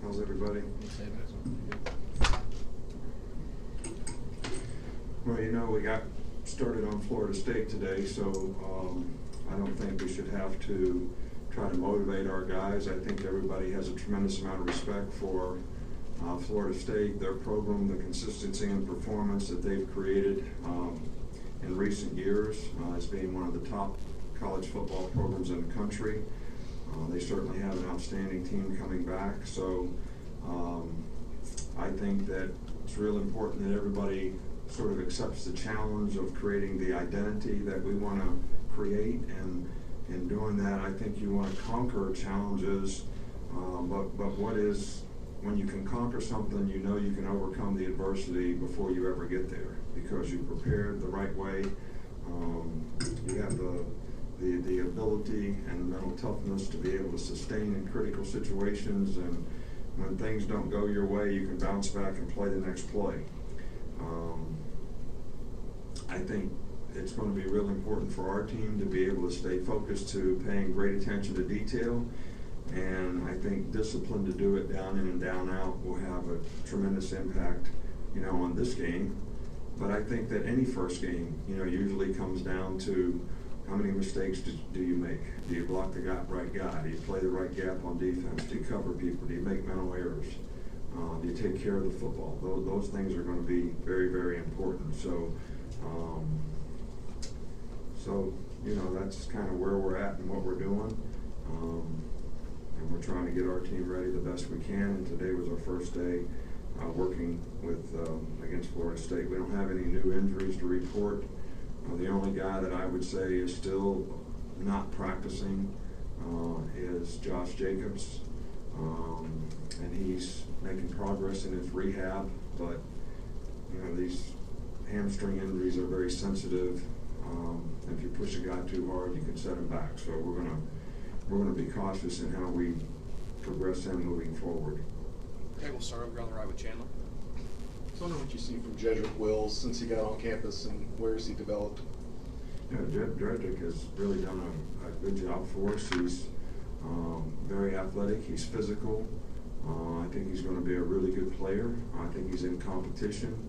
How's everybody? Nick Saban. Well, you know, we got started on Florida State today, so I don't think we should have to try to motivate our guys. I think everybody has a tremendous amount of respect for Florida State, their program, the consistency and performance that they've created in recent years as being one of the top college football programs in the country. They certainly have an outstanding team coming back, so I think that it's real important that everybody sort of accepts the challenge of creating the identity that we want to create, and in doing that, I think you want to conquer challenges, but what is, when you can conquer something, you know you can overcome the adversity before you ever get there, because you prepared the right way, you have the ability and mental toughness to be able to sustain in critical situations, and when things don't go your way, you can bounce back and play the next play. I think it's going to be really important for our team to be able to stay focused to paying great attention to detail, and I think discipline to do it down in and down out will have a tremendous impact, you know, on this game. But I think that any first game, you know, usually comes down to how many mistakes do you make? Do you block the right guy? Do you play the right gap on defense? Do you cover people? Do you make mental errors? Do you take care of the football? Those things are going to be very, very important. So you know, that's kind of where we're at and what we're doing. And we're trying to get our team ready the best we can. And today was our first day working with against Florida State. We don't have any new injuries to report. The only guy that I would say is still not practicing is Josh Jacobs, and he's making progress in his rehab. But you know, these hamstring injuries are very sensitive. If you push a guy too hard, you can set him back. So we're gonna be cautious in how we progress him moving forward. Okay, we'll start over on the right with Chandler. I wonder what you see from Jedrick Wills since he got on campus, and where has he developed? Yeah, Jedrick has really done a good job for us. He's very athletic. He's physical. I think he's going to be a really good player. I think he's in competition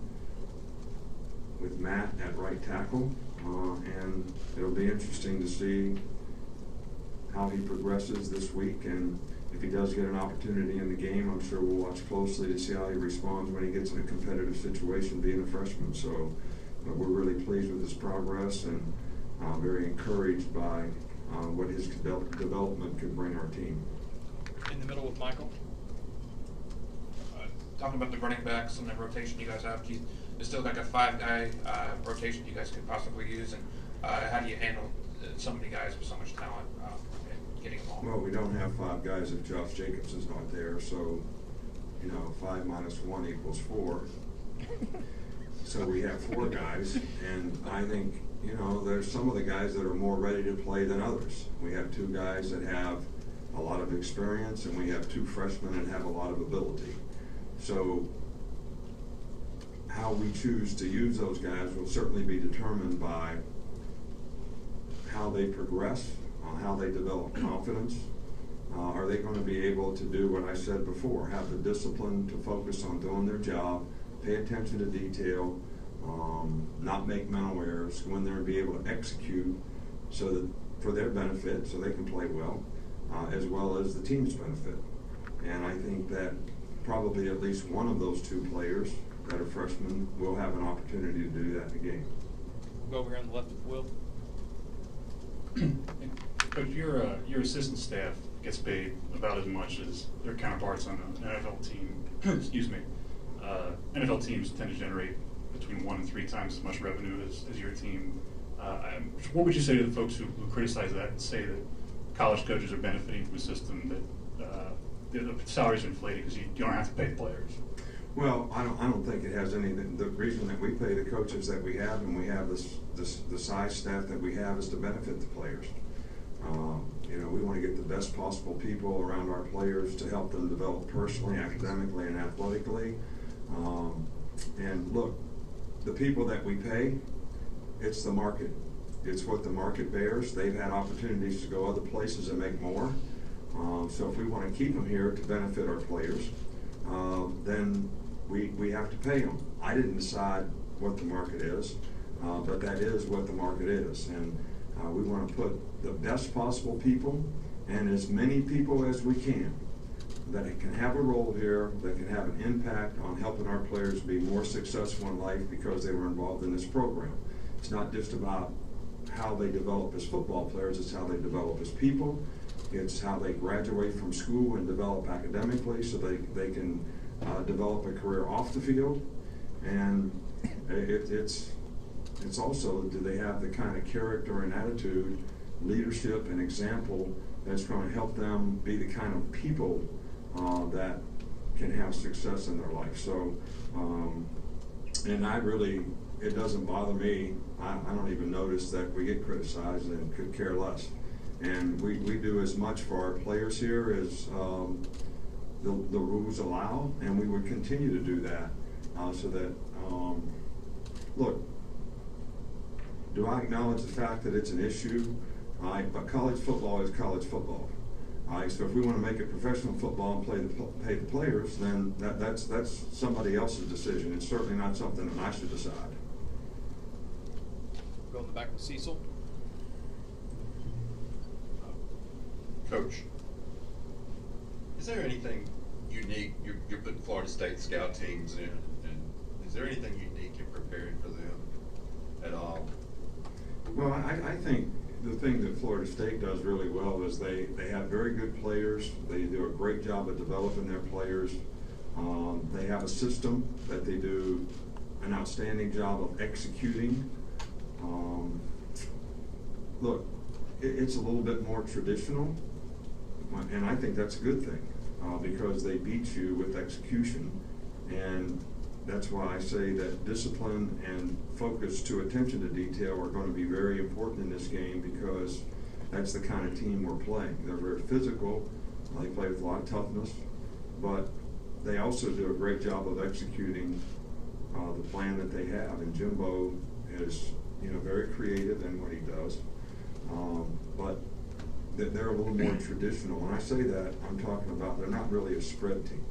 with Matt at right tackle, and it'll be interesting to see how he progresses this week, and if he does get an opportunity in the game, I'm sure we'll watch closely to see how he responds when he gets in a competitive situation being a freshman. So we're really pleased with his progress and very encouraged by what his development could bring our team. In the middle with Michael. Talking about the running backs and the rotation you guys have, there's still like a 5-guy rotation you guys could possibly use, and how do you handle so many guys with so much talent and getting along? Well, we don't have 5 guys if Josh Jacobs is not there, so you know, 5 minus 1 equals 4. So we have 4 guys, and I think, you know, there's some of the guys that are more ready to play than others. We have 2 guys that have a lot of experience, and we have 2 freshmen that have a lot of ability. So how we choose to use those guys will certainly be determined by how they progress, how they develop confidence. Are they going to be able to do what I said before, have the discipline to focus on doing their job, pay attention to detail, not make mental errors, go in there and be able to execute so that for their benefit, so they can play well as the team's benefit. And I think that probably at least one of those 2 players that are freshmen will have an opportunity to do that in the game. We'll go over here on the left with Will. Coach, your assistant staff gets paid about as much as their counterparts on an NFL team. Excuse me. NFL teams tend to generate between 1 and 3 times as much revenue as your team. What would you say to the folks who criticize that and say that college coaches are benefiting from a system that the salaries are inflated because you don't have to pay the players? Well, I don't think it has anything. The reason that we pay the coaches that we have and we have the size staff that we have is to benefit the players. You know, we want to get the best possible people around our players to help them develop personally, academically, and athletically. And look, the people that we pay, it's the market. It's what the market bears. They've had opportunities to go other places and make more. So if we want to keep them here to benefit our players, then we have to pay them. I didn't decide what the market is, but that is what the market is. And we want to put the best possible people and as many people as we can that can have a role here, that can have an impact on helping our players be more successful in life because they were involved in this program. It's not just about how they develop as football players, it's how they develop as people. It's how they graduate from school and develop academically so they can develop a career off the field. And it's also, do they have the kind of character and attitude, leadership and example that's going to help them be the kind of people that can have success in their life. So, and it doesn't bother me. I don't even notice that we get criticized and could care less. And we do as much for our players here as the rules allow, and we would continue to do that so that, look, do I acknowledge the fact that it's an issue? But college football is college football. So if we want to make it professional football and pay the players, then that's somebody else's decision. It's certainly not something that I should decide. Go in the back with Cecil. Coach, is there anything unique, you're putting Florida State scout teams in, and is there anything unique in preparing for them at all? Well, I think the thing that Florida State does really well is they have very good players. They do a great job of developing their players. They have a system that they do an outstanding job of executing. Look, it's a little bit more traditional, and I think that's a good thing because they beat you with execution. And that's why I say that discipline and focus to attention to detail are going to be very important in this game because that's the kind of team we're playing. They're very physical, they play with a lot of toughness, but they also do a great job of executing the plan that they have. And Jimbo is, very creative in what he does, but they're a little more traditional. When I say that, I'm talking about they're not really a spread team.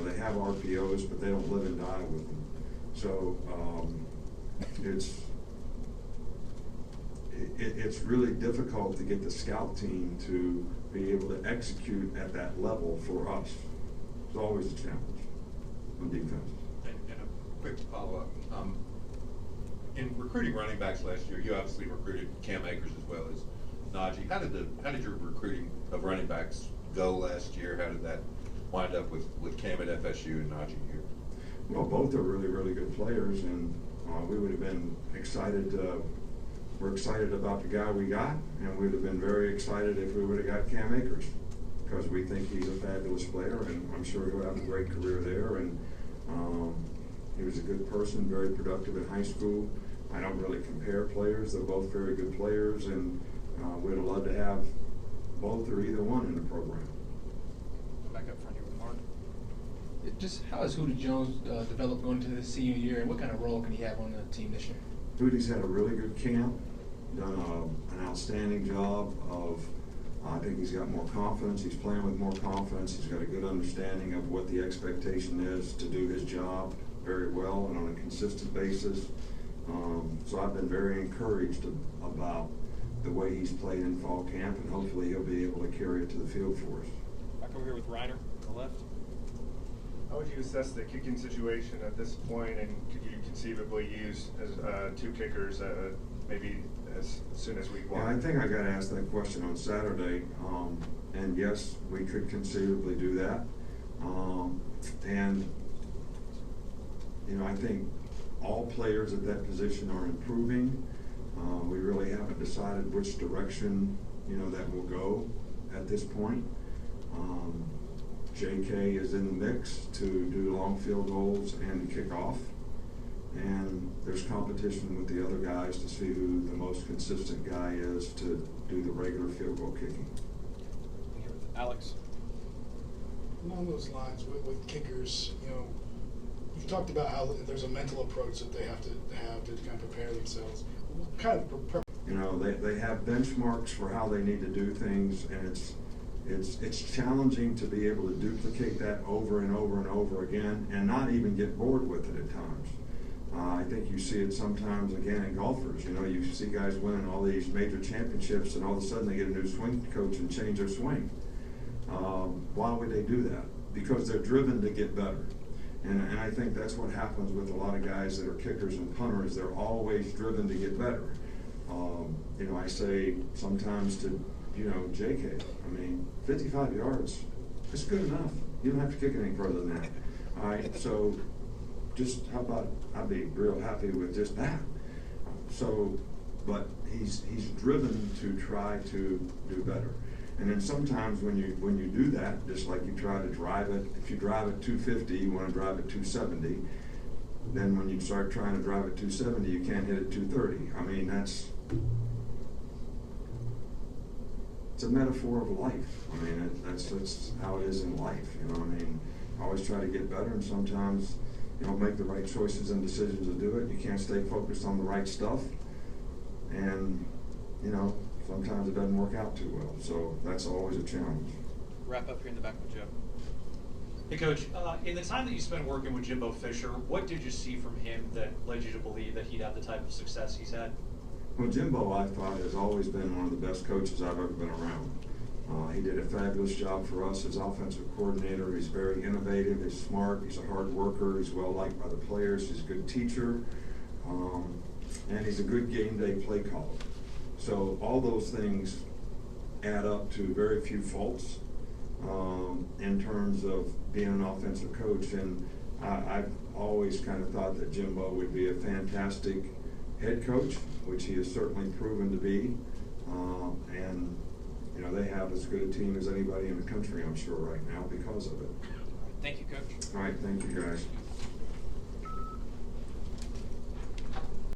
They have RPOs, but they don't live and die with them. So it's really difficult to get the scout team to be able to execute at that level for us. It's always a challenge on defense. And a quick follow-up. In recruiting running backs last year, you obviously recruited Cam Akers as well as Najee. How did your recruiting of running backs go last year? How did that wind up with Cam at FSU and Najee here? Well, both are really, really good players, and we would have been excited. We're excited about the guy we got, and we would have been very excited if we would have got Cam Akers because we think he's a fabulous player, and I'm sure he'll have a great career there. And he was a good person, very productive in high school. I don't really compare players. They're both very good players, and we'd love to have both or either one in the program. Back up front here with Mark. Just how has Hootie Jones developed going into his senior year, and what kind of role can he have on the team this year? Hootie's had a really good camp, done an outstanding job of, I think he's got more confidence, he's playing with more confidence, he's got a good understanding of what the expectation is to do his job very well and on a consistent basis. So I've been very encouraged about the way he's played in fall camp, and hopefully he'll be able to carry it to the field for us. Back over here with Reiner on the left. How would you assess the kicking situation at this point, and could you conceivably use as two kickers maybe as soon as week one? Yeah, I think I got asked that question on Saturday, and yes, we could conceivably do that. And I think all players at that position are improving. We really haven't decided which direction that will go at this point. JK is in the mix to do long field goals and kick off, and there's competition with the other guys to see who the most consistent guy is to do the regular field goal kicking. Here with Alex. Along those lines, with kickers, you've talked about how there's a mental approach that they have to kind of prepare themselves. What kind of They have benchmarks for how they need to do things, and it's challenging to be able to duplicate that over and over and over again and not even get bored with it at times. I think you see it sometimes again in golfers. You know, you see guys winning all these major championships and all of a sudden they get a new swing coach and change their swing. Why would they do that? Because they're driven to get better. And I think that's what happens with a lot of guys that are kickers and punters. They're always driven to get better. You know, I say sometimes to, you know, JK, I mean, 55 yards, it's good enough. You don't have to kick it any further than that. All right, so just how about, I'd be real happy with just that. So, but he's driven to try to do better. And then sometimes when you do that, just like you try to drive it, if you drive it 250, you want to drive it 270. Then when you start trying to drive it 270, you can't hit it 230. I mean, it's a metaphor of life. I mean, that's how it is in life. You know, I mean, I always try to get better, and sometimes, you know, make the right choices and decisions to do it. You can't stay focused on the right stuff, and you know, sometimes it doesn't work out too well. So that's always a challenge. Wrap up here in the back with Joe. Hey, Coach, in the time that you spent working with Jimbo Fisher, what did you see from him that led you to believe that he'd have the type of success he's had? Well, Jimbo, I thought, has always been one of the best coaches I've ever been around. He did a fabulous job for us as offensive coordinator. He's very innovative, he's smart, he's a hard worker, he's well liked by the players, he's a good teacher, and he's a good game day play caller. So all those things add up to very few faults in terms of being an offensive coach. And I've always kind of thought that Jimbo would be a fantastic head coach, which he has certainly proven to be. And you know, they have as good a team as anybody in the country, I'm sure, right now because of it. Thank you, Coach. All right, thank you, guys.